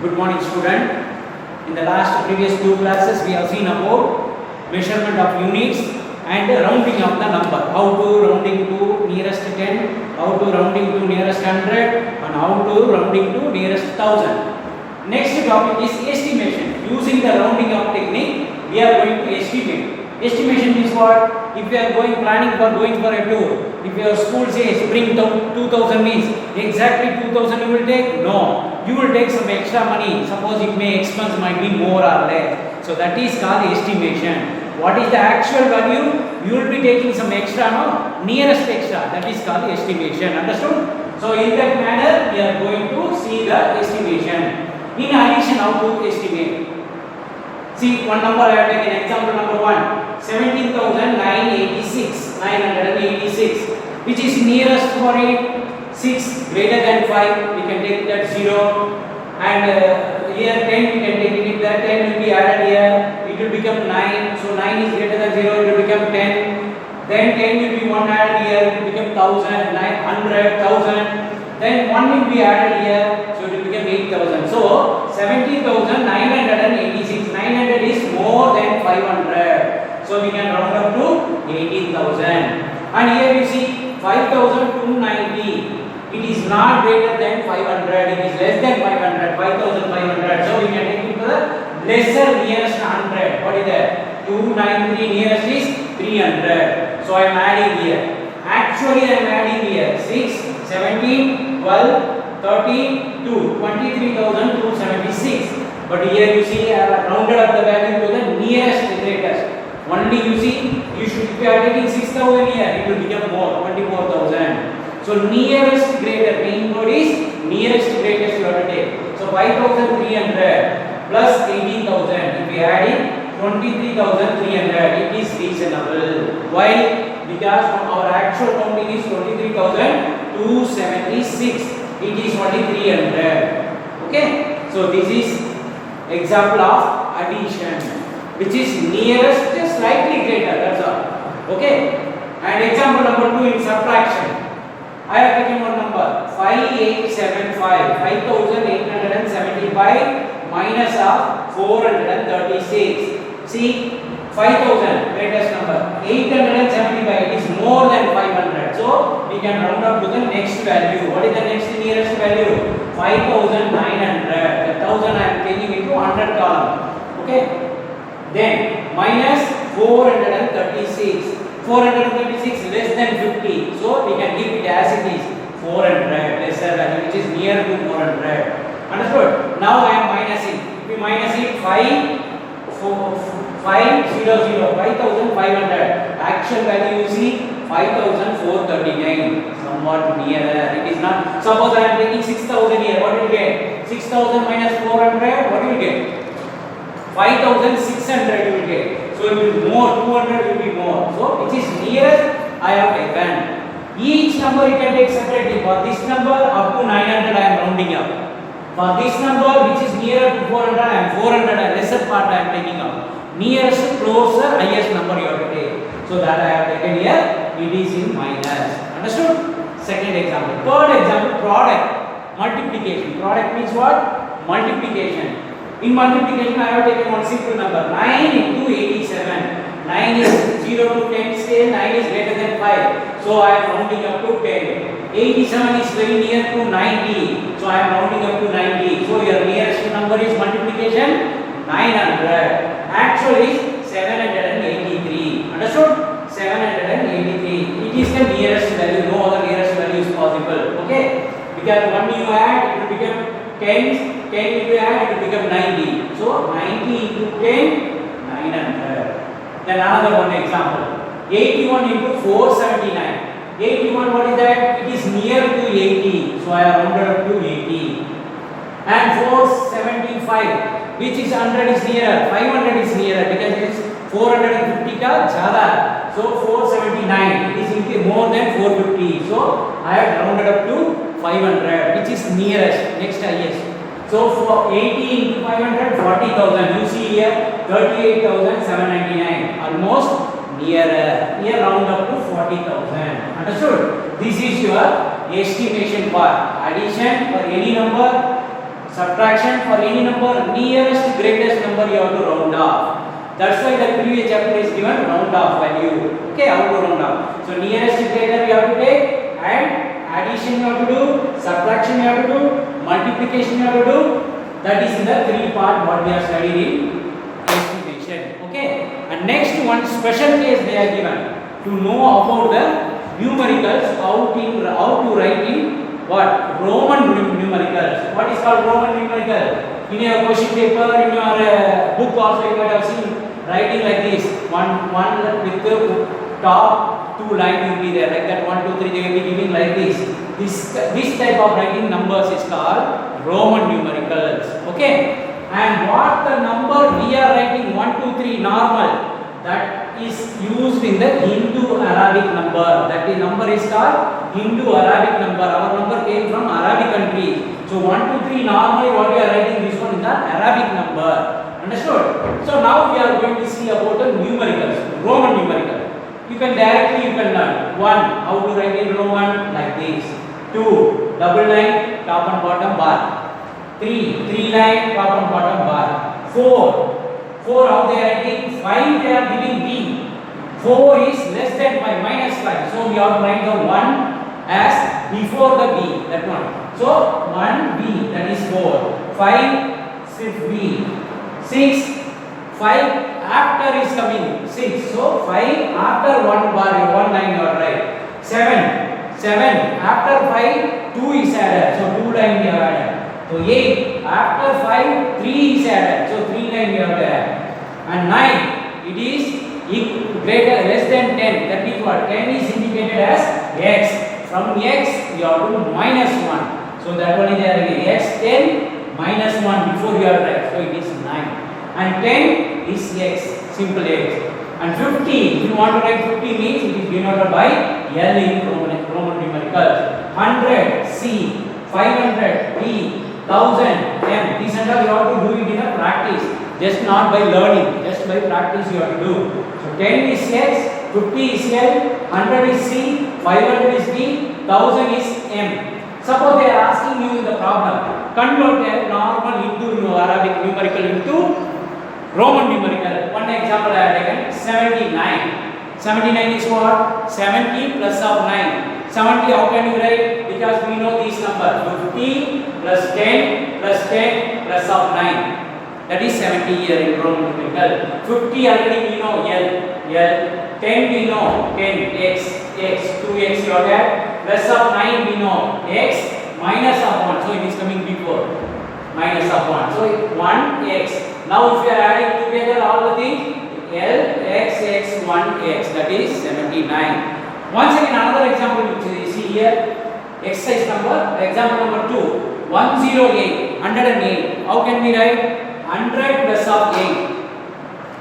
Good morning, student. In the last previous two classes, we have seen about measurement of units and rounding of the number. How to rounding to nearest 10, how to rounding to nearest 100, and how to rounding to nearest 1000. Next topic is estimation. Using the rounding up technique, we are going to estimate. Estimation is what? If you are planning for going for a tour, if your school says bring 2000 means exactly 2000 you will take? No, you will take some extra money. Suppose it may expense might be more or less. So that is called estimation. What is the actual value? You will be taking some extra, no? Nearest extra. That is called estimation. Understood? So in that manner, we are going to see the estimation. In addition, how to estimate? See, one number I have taken. Example number 1. 17,986, which is nearest for it. 6 greater than 5, we can take that 0, and here 10 we can take it, that 10 will be added here, it will become 9, so 9 is greater than 0, it will become 10, then 10 will be 1 added here, it will become 1000, 900, 1000, then 1 will be added here, so it will become 8000. So 17,986, 900 is more than 500, so we can round up to 18,000. And here you see 5,290. It is not greater than 500. It is less than 500. 5,500. So we can take it to the lesser nearest 100. What is that? 293 nearest is 300. So I am adding here. Actually I am adding here 6, 17, 12, 13, 2. 23,276. But here you see I have rounded up the value to the nearest greatest. Only you see, if you are taking 6,000 here, it will become more, 24,000. So nearest greater, main code is nearest greatest you have to take. So 5,300 plus 18,000, if we add it, 23,300, it is reasonable. Why? Because our actual counting is 23,276. It is only 300. Okay? So this is example of addition, which is nearest slightly greater, that's all. Okay? And example number 2 in subtraction. I have taken one number 5875, 5875 minus of 436. See, 5000 greatest number, 875 it is more than 500. So we can round up to the next value. What is the next nearest value? 5,900. The 1000 I am taking into 100 column. Okay? Then minus 436. 436 less than 50. So we can keep it as it is. 400 lesser value which is near to 400. Understood? Now I am minusing. If we minus it 5,500. Actual value you see 5,439. Somewhat nearer. It is not. Suppose I am taking 6,000 here. What will you get? 6,000 minus 400. What will you get? 5,600 you will get. So it will be more, 200 will be more. So which is nearest I have taken. Each number you can take separately. For this number up to 900 I am rounding up. For this number which is nearer to 400 I am 400 and lesser part I am taking up. Nearest, closer, highest number you have to take. So that I have taken here, it is in minus. Understood? Second example. Third example, product. Multiplication. Product means what? Multiplication. In multiplication, I have taken one simple number 9 into 87. 9 is 0 to 10 scale, 9 is greater than 5. So I am rounding up to 10. 87 is very near to 90. So I am rounding up to 90. So your nearest number is multiplication 900. Actually is 783. Understood? 783. It is the nearest value. No other nearest value is possible. Okay? Because when you add, it will become 10. 10 if you add, it will become 90. So 90 into 10, 900. Then another one example. 81 into 479. 81, what is that? It is near to 80. So I have rounded up to 80. And 475, which is 100 is nearer. 500 is nearer because it is 450 ka jada. So 479, it is more than 450. So I have rounded up to 500, which is nearest, next highest. So for 80 into 500, 40,000. You see here 38,799. Almost nearer. Here round up to 40,000. Understood? This is your estimation part. Addition for any number Subtraction for any number, nearest greatest number you have to round off. That's why the previous chapter is given round off value. Okay, how to round off. So nearest greater you have to take, and addition you have to do, subtraction you have to do, multiplication you have to do. That is in the three part what we are studying in estimation. Okay, and next one special case they are given to know about the numericals, how to write in what? Roman numericals. What is called Roman numerical? In your question paper, in your book also you might have seen writing like this. One with the top two line will be there like that. 1, 2, 3 they will be giving like this. This type of writing numbers is called Roman numericals. Okay. And what the number we are writing 1, 2, 3 normal, that is used in the Hindu-Arabic number. That the number is called Hindu-Arabic number. Our number came from Arabic country. So 1, 2, 3 normally what we are writing this one is the Arabic number. Understood? So now we are going to see about the numericals, Roman numerical. You can learn. 1, how to write in Roman like this. 2, double line, top and bottom bar. 3 line, top and bottom bar. 4 how they are writing. 5 they are giving B. 4 is less than 5, minus 5. So we have to write the 1 as before the B, that one. So 1B, that is 4. 5 is B. 6, 5 after is coming. 6. So 5 after 1 bar, 1 line you are right. 7 after 5, 2 is added. So 2 line you have added. So 8 after 5, 3 is added. So 3 line you have added. And 9, it is greater less than 10. That is what? 10 is indicated as x. From x you have to minus 1. So that one is there again. X 10 minus 1 before you are right. So it is 9. And 10 is x. Simple x. And 50, if you want to write 50 means it is denoted by L in Roman numericals. 100 C, 500 B, 1000 M. These and all you have to do it in a practice. Just not by learning, just by practice you have to do. So 10 is x, 50 is L, 100 is C, 500 is B, 1000 is M. Suppose they are asking you in the problem, convert a normal into Arabic numerical into Roman numerical. One example I have taken 79. 79 is what? 70 plus of 9. 70 how can you write? Because we know this number 50 plus 10 plus 10 plus of 9. That is 70 here in Roman numerical. 50 already we know L. 10 we know 10 x, 2x you have plus of 9 we know x minus of 1. So it is coming before minus of 1. So 1x. Now if you are adding together all the things, L, x, 1x, that is 79. Once again another example which you see here, exercise number, example number 2, 108, 108. How can we write? 100 plus of 8.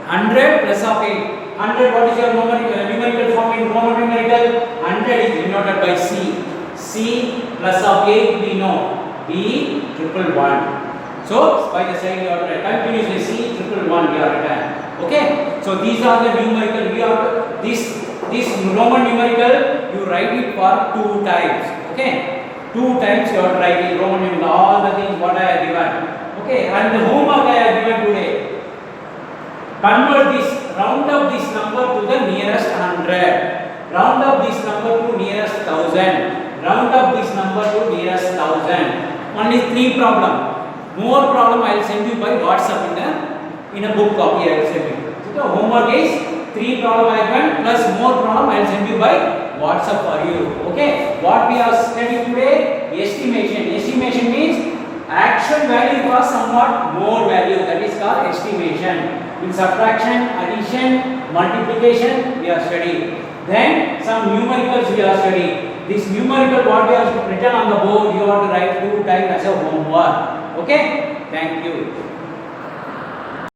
100 plus of 8. 100, what is your numerical form in Roman numerical? 100 is denoted by C. C plus of 8 we know. B, 111. So by the side you have to continuously C, 111 you have written. Okay. So these are the numerical. We have this Roman numerical. You write it for 2 times. Okay. 2 times you have to write in Roman numerical. All the things what I have given. Okay, and the homework I have given today, convert this, round up this number to the nearest 100, round up this number to nearest 1000, round up this number to nearest 1000. Only 3 problem. More problem I will send you by WhatsApp in a book copy I will send you. So the homework is 3 problem I have plus more problem I will send you by WhatsApp for you. Okay, what we are studying today? Estimation. Estimation means actual value was somewhat more value, that is called estimation. In subtraction, addition, multiplication we are studying. Then some numericals we are studying. This numerical what we have written on the board you have to write 2 times as a homework. Okay, thank you.